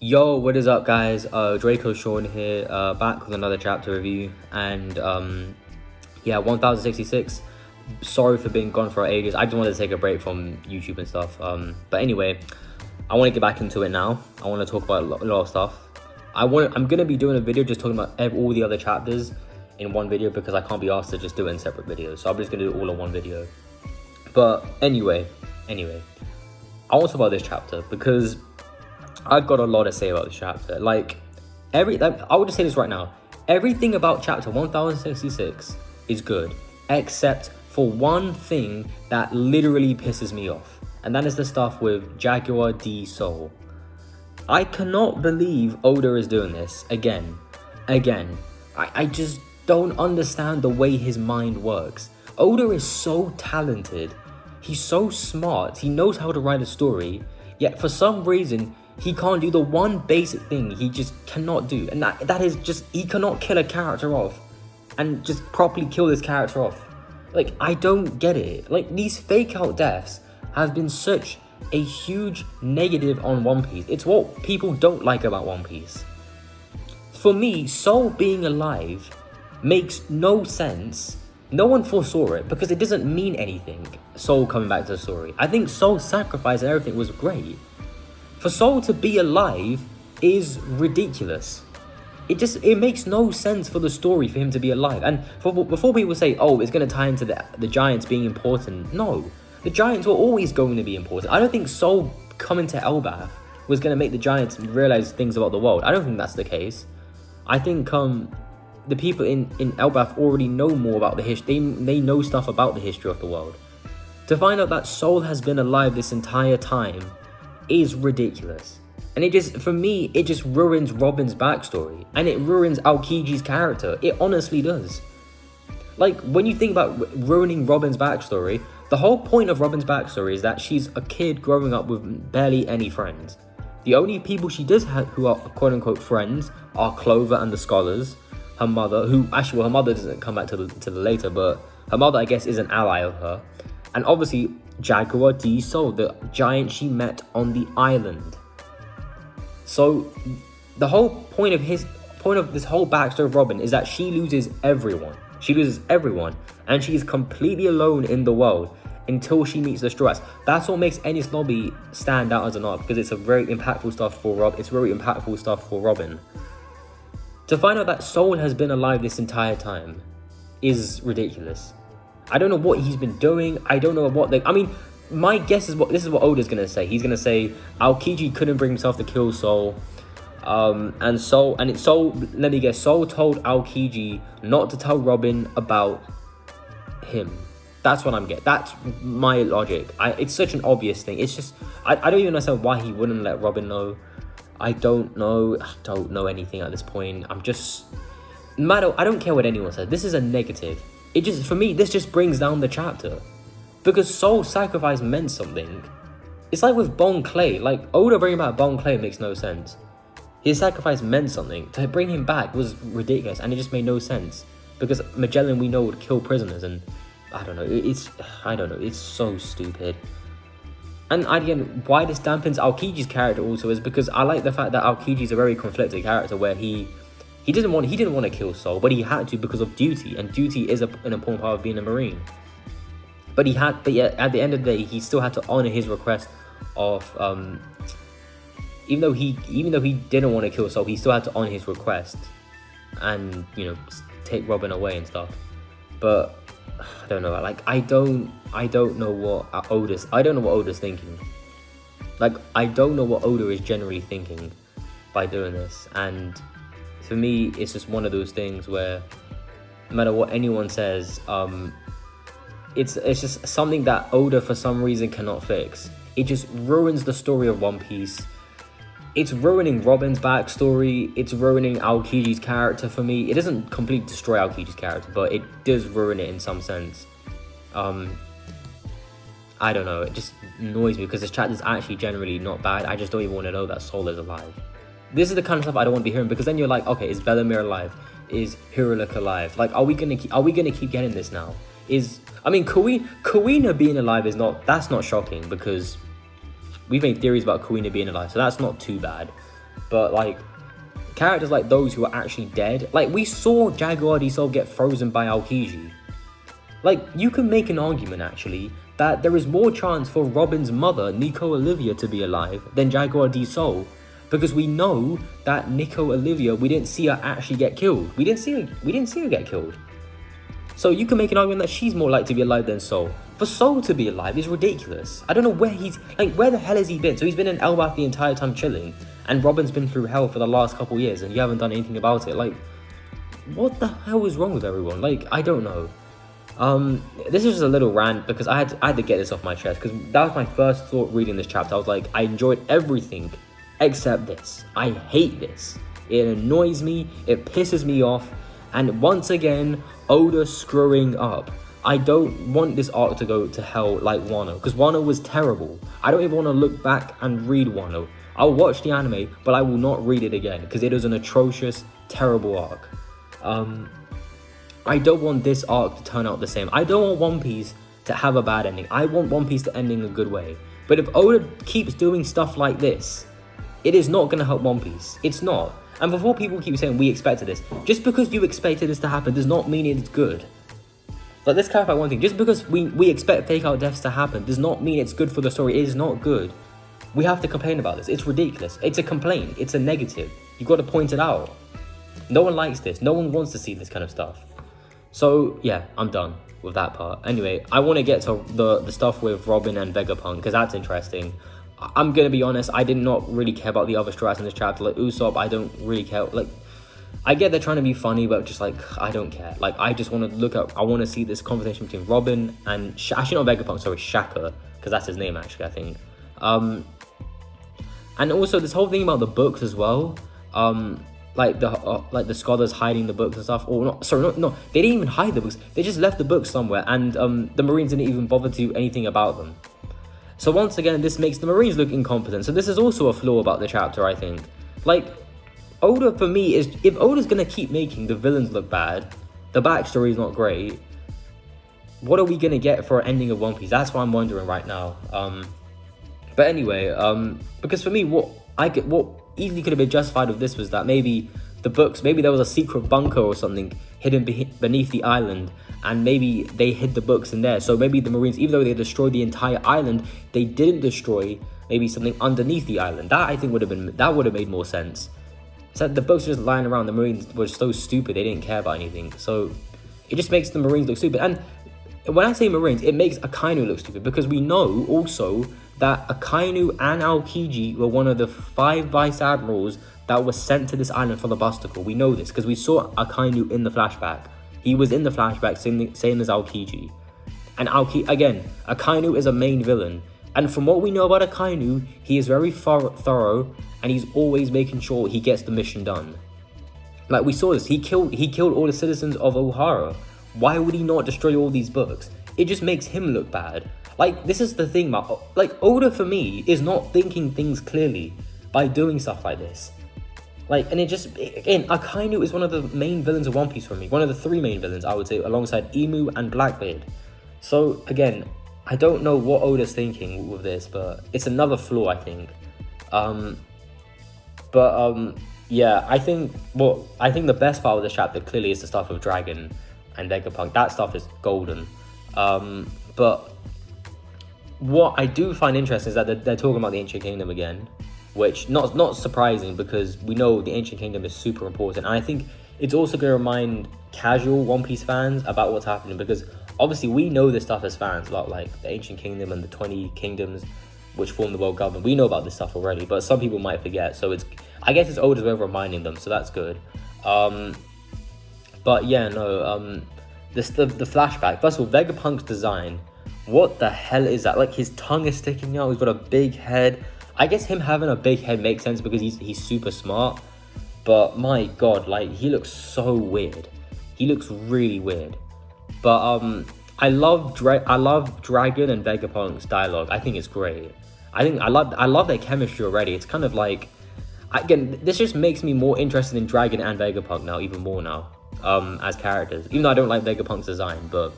Yo, what is up, guys? Draco Sean here, back with another chapter review, and yeah, 1066. Sorry for being gone for ages. I just wanted to take a break from YouTube and stuff. But anyway, I want to get back into it now. I want to talk about a lot of stuff. I'm gonna be doing a video just talking about all the other chapters in one video because I can't be asked to just do it in separate videos. So I'm just gonna do it all in one video. But anyway, I want to talk about this chapter because I've got a lot to say about this chapter. I would just say this right now. Everything about chapter 1066 is good, except for one thing that literally pisses me off. And that is the stuff with Jaguar D Saul. I cannot believe Oda is doing this again. I just don't understand the way his mind works. Oda is so talented. He's so smart. He knows how to write a story. Yet for some reason, he can't do the one basic thing he just cannot do. And that is just, he cannot kill a character off and just properly kill this character off. Like, I don't get it. Like, these fake out deaths have been such a huge negative on One Piece. It's what people don't like about One Piece. For me, Saul being alive makes no sense. No one foresaw it because it doesn't mean anything. Saul coming back to the story. I think Saul's sacrifice and everything was great. For Saul to be alive is ridiculous. It makes no sense for the story for him to be alive. And before people say, oh, it's going to tie into the Giants being important. No, the Giants were always going to be important. I don't think Saul coming to Elbaf was going to make the Giants realize things about the world. I don't think that's the case. I think the people in Elbaf already know more about the history. They know stuff about the history of the world. To find out that Saul has been alive this entire time is ridiculous. And for me, it just ruins Robin's backstory. And it ruins Aokiji's character. It honestly does. Like, when you think about ruining Robin's backstory, the whole point of Robin's backstory is that she's a kid growing up with barely any friends. The only people she does have who are quote-unquote friends are Clover and the scholars. Her mother, her mother doesn't come back to the later, but her mother, I guess, is an ally of her. And obviously, Jaguar D Saul, the giant she met on the island. So, the whole point of this whole backstory of Robin is that she loses everyone. And she is completely alone in the world until she meets the Straw Hats. That's what makes Enies Lobby stand out as an arc, because it's a very impactful stuff for Robin. To find out that Saul has been alive this entire time is ridiculous. I don't know what he's been doing. I don't know my guess is this is what Oda's gonna say. He's gonna say Aokiji couldn't bring himself to kill Saul. Saul told Aokiji not to tell Robin about him. That's what I'm getting. That's my logic. It's such an obvious thing. It's just I don't even understand why he wouldn't let Robin know. I don't know anything at this point. I don't care what anyone says. This is a negative. For me, this just brings down the chapter. Because Saul's sacrifice meant something. It's like with Bon Clay. Like, Oda bringing back Bon Clay makes no sense. His sacrifice meant something. To bring him back was ridiculous, and it just made no sense. Because Magellan, we know, would kill prisoners, and I don't know. It's so stupid. And again, why this dampens Aokiji's character also is because I like the fact that Aokiji's a very conflicted character where he didn't want to kill Saul, but he had to because of duty, and duty is an important part of being a Marine. But at the end of the day, he still had to honor his request of even though he didn't want to kill Saul, he still had to honor his request and take Robin away and stuff. But I don't know. Like, I don't know what Oda's thinking. Like, I don't know what Oda is generally thinking by doing this. And for me, it's just one of those things where no matter what anyone says, it's just something that Oda for some reason cannot fix. It just ruins the story of One Piece. It's ruining Robin's backstory. It's ruining Aokiji's character for me. It doesn't completely destroy Aokiji's character, but it does ruin it in some sense. I don't know. It just annoys me because this chapter is actually generally not bad. I just don't even want to know that Saul is alive. This is the kind of stuff I don't want to be hearing, because then you're like, okay, is Bellemere alive? Is Hirulik alive? Like, are we gonna keep getting this now? Kuina being alive that's not shocking, because we've made theories about Kuina being alive, so that's not too bad. but like characters like those who are actually dead, like we saw Jaguar D Soul get frozen by Aokiji. Like, you can make an argument actually that there is more chance for Robin's mother, Nico Olivia, to be alive than Jaguar D Soul, because we know that Nico Olivia, we didn't see her actually get killed. We didn't see her get killed. So you can make an argument that she's more likely to be alive than Saul. For Saul to be alive is ridiculous. I don't know where where the hell has he been? So he's been in Elbath the entire time chilling, and Robin's been through hell for the last couple years, and you haven't done anything about it. Like, what the hell is wrong with everyone? Like, I don't know. This is just a little rant because I had to get this off my chest, because that was my first thought reading this chapter. I was like, I enjoyed everything except this. I hate this. It annoys me. It pisses me off. And once again, Oda screwing up. I don't want this arc to go to hell like Wano, because Wano was terrible. I don't even want to look back and read Wano. I'll watch the anime, but I will not read it again because it is an atrocious, terrible arc. I don't want this arc to turn out the same. I don't want One Piece to have a bad ending. I want One Piece to end in a good way. But if Oda keeps doing stuff like this, it is not going to help One Piece. It's not. And before people keep saying we expected this, just because you expected this to happen does not mean it's good. Like, let's clarify one thing. Just because we expect fake out deaths to happen does not mean it's good for the story. It is not good. We have to complain about this. It's ridiculous. It's a complaint. It's a negative. You've got to point it out. No one likes this. No one wants to see this kind of stuff. So yeah, I'm done with that part. Anyway, I want to get to the stuff with Robin and Vegapunk, because that's interesting. I'm gonna be honest, I did not really care about the other strats in this chapter. Like Usopp, I don't really care. Like, I get they're trying to be funny, but just like, I don't care. Like, I just want to I want to see this conversation between Robin and actually not Vegapunk, sorry, Shaka, because that's his name actually, I think. And also this whole thing about the books as well. Like the scholars hiding the books and stuff, or not. Sorry, no, they didn't even hide the books. They just left the books somewhere, and the Marines didn't even bother to do anything about them. So once again, this makes the Marines look incompetent. So this is also a flaw about the chapter, I think. Like, Oda, for me, is if Oda's gonna keep making the villains look bad, the backstory is not great, what are we gonna get for an ending of One Piece? That's what I'm wondering right now. But anyway, because for me, what easily could have been justified with this was that maybe the books, maybe there was a secret bunker or something hidden beneath the island, and maybe they hid the books in there. So maybe the Marines, even though they destroyed the entire island, they didn't destroy maybe something underneath the island. That I think would have made more sense. So the books were just lying around. The Marines were so stupid, they didn't care about anything. So it just makes the Marines look stupid. And when I say Marines, it makes Akainu look stupid, because we know also that Akainu and Aokiji were one of the 5 vice admirals that were sent to this island for the Busticle. We know this because we saw Akainu in the flashback. He was in the flashback, same as Aokiji. And Akainu is a main villain. And from what we know about Akainu, he is very thorough, and he's always making sure he gets the mission done. Like, we saw this. He killed all the citizens of Ohara. Why would he not destroy all these books? It just makes him look bad. Like, this is the thing about, like, Oda for me is not thinking things clearly by doing stuff like this. Like, and again, Akainu is one of the main villains of One Piece for me. One of the 3 main villains, I would say, alongside Emu and Blackbeard. So, again, I don't know what Oda's thinking with this, but it's another flaw, I think. Yeah, I think the best part of this chapter clearly is the stuff with Dragon and Vegapunk. That stuff is golden. But what I do find interesting is that they're talking about the Ancient Kingdom again, which not surprising, because we know the Ancient Kingdom is super important. And I think it's also going to remind casual One Piece fans about what's happening, because obviously we know this stuff as fans, about like the Ancient Kingdom and the 20 kingdoms which form the world government. We know about this stuff already, but some people might forget. So I guess it's Oda's way of reminding them, so that's good. But yeah, no, the flashback. First of all, Vegapunk's design. What the hell is that? Like, his tongue is sticking out. He's got a big head. I guess him having a big head makes sense because he's super smart. But my god, like, he looks so weird. He looks really weird. But I love Dragon and Vegapunk's dialogue. I think it's great. I love their chemistry already. It's kind of like, again, this just makes me more interested in Dragon and Vegapunk now, even more now, as characters. Even though I don't like Vegapunk's design, but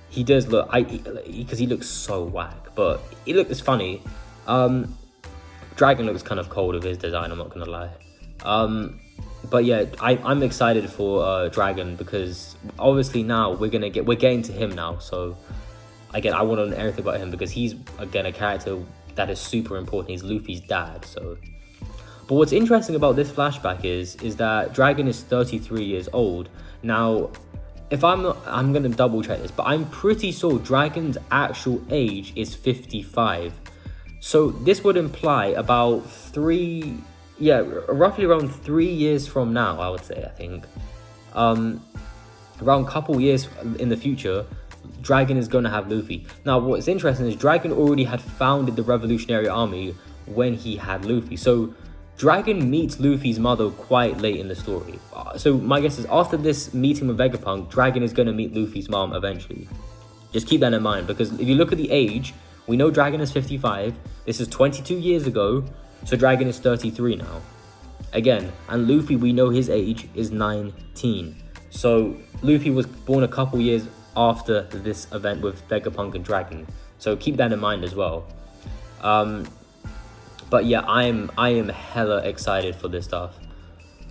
he does look, because he looks so whack, but it's funny. Dragon looks kind of cold with his design, I'm not gonna lie. But yeah, I'm excited for Dragon, because obviously now we're getting to him now. So again, I want to know everything about him, because he's again a character that is super important. He's Luffy's dad. So, but what's interesting about this flashback is that Dragon is 33 years old now. If I'm gonna double check this, but I'm pretty sure Dragon's actual age is 55. So this would imply about roughly around 3 years from now, I would say, I think. Around a couple years in the future, Dragon is going to have Luffy. Now, what's interesting is Dragon already had founded the Revolutionary Army when he had Luffy. So Dragon meets Luffy's mother quite late in the story. So my guess is after this meeting with Vegapunk, Dragon is going to meet Luffy's mom eventually. Just keep that in mind, because if you look at the age, we know Dragon is 55. This is 22 years ago. So Dragon is 33 now. Again, and Luffy, we know his age is 19. So Luffy was born a couple years after this event with Vegapunk and Dragon. So keep that in mind as well. But yeah, I am hella excited for this stuff.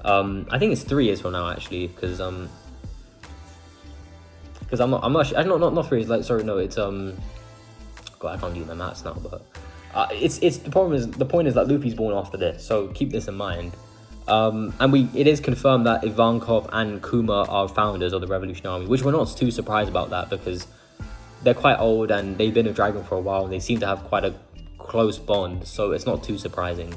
I think it's 3 years from now actually, because I'm not 3 years. Like, sorry, no, it's God, I can't do my maths now, but. It's the point is that Luffy's born after this, so keep this in mind. And it is confirmed that Ivankov and Kuma are founders of the Revolutionary Army, which we're not too surprised about that, because they're quite old and they've been with Dragon for a while and they seem to have quite a close bond, so it's not too surprising.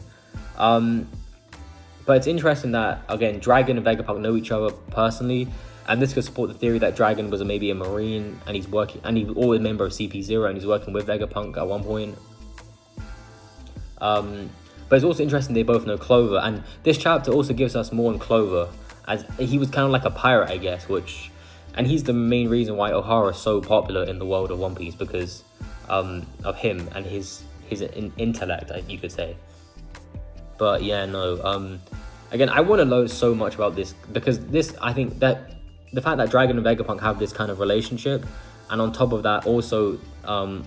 But it's interesting that again Dragon and Vegapunk know each other personally, and this could support the theory that Dragon was maybe a Marine and he's always a member of CP0 and he's working with Vegapunk at one point. But it's also interesting they both know Clover, and this chapter also gives us more on Clover, as he was kind of like a pirate, I guess, and he's the main reason why Ohara is so popular in the world of One Piece, because of him and his intellect, you could say. But yeah, no, again, I want to know so much about this, because I think that the fact that Dragon and Vegapunk have this kind of relationship, and on top of that also,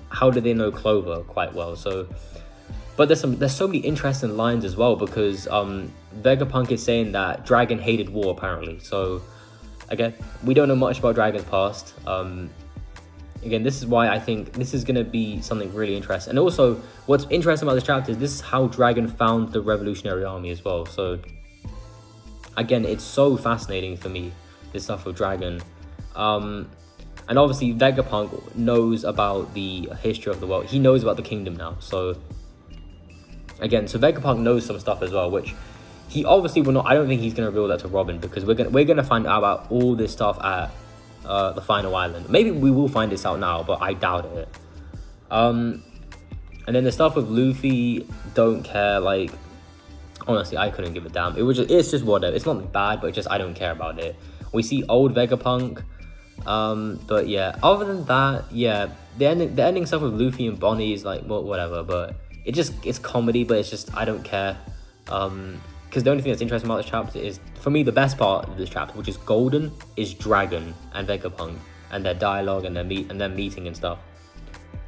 how do they know Clover quite well? So. But there's so many interesting lines as well, because Vegapunk is saying that Dragon hated war apparently. So again, we don't know much about Dragon's past. Again, this is why I think this is gonna be something really interesting. And also, what's interesting about this chapter is this is how Dragon found the Revolutionary Army as well. So again, it's so fascinating for me, this stuff with Dragon. And obviously Vegapunk knows about the history of the world. He knows about the kingdom now. So again, so Vegapunk knows some stuff as well, which he obviously will not. I don't think he's gonna reveal that to Robin, because we're gonna find out about all this stuff at the final island. Maybe we will find this out now, but I doubt it. And then the stuff with Luffy, don't care. Like, honestly, I couldn't give a damn. It's just whatever. It's not bad, but I don't care about it. We see old Vegapunk. But yeah, other than that, yeah, the ending stuff with Luffy and Bonnie is like, well, whatever, but it's comedy, but it's just, I don't care. Because the only thing that's interesting about this chapter is, for me, the best part of this chapter, which is golden, is Dragon and Vegapunk and their dialogue and their meeting and stuff.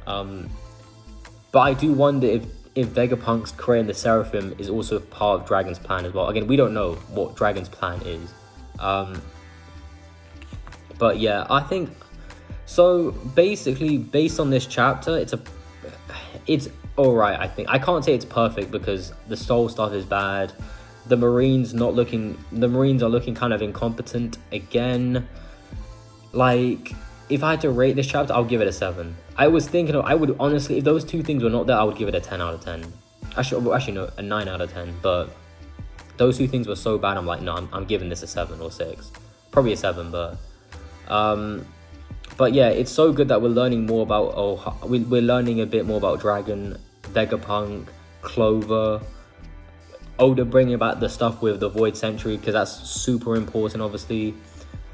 But I do wonder if Vegapunk's creating the Seraphim is also part of Dragon's plan as well. Again, we don't know what Dragon's plan is. But yeah, I think so. Basically, based on this chapter, it's alright. I think I can't say it's perfect, because the Soul stuff is bad. The Marines are looking kind of incompetent again. Like, if I had to rate this chapter, I'll give it a 7. I was thinking I would honestly, if those two things were not there, I would give it a 10 out of 10. Actually no, a 9 out of 10. But those two things were so bad, I'm like, no, I'm giving this a 7 or 6. Probably a 7, but yeah, it's so good that we're learning more about, we're learning a bit more about Dragon, Vegapunk, Clover, Oda bringing back the stuff with the Void Century, because that's super important, obviously.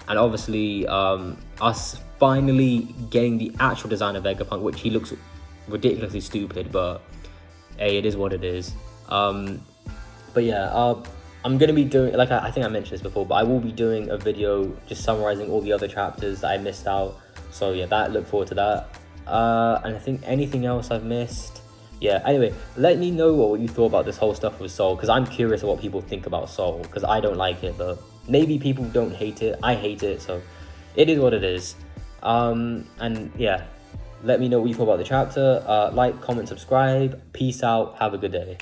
And obviously, us finally getting the actual design of Vegapunk, which he looks ridiculously stupid, but hey, it is what it is. But yeah, I'm going to be doing, like I think I mentioned this before, but I will be doing a video just summarizing all the other chapters that I missed out. So yeah, look forward to that. And I think anything else I've missed, yeah, anyway, let me know what you thought about this whole stuff with Saul, because I'm curious what people think about Saul, because I don't like it, but maybe people don't hate it. I hate it, so it is what it is. And yeah, let me know what you thought about the chapter. Like, comment, subscribe. Peace out. Have a good day.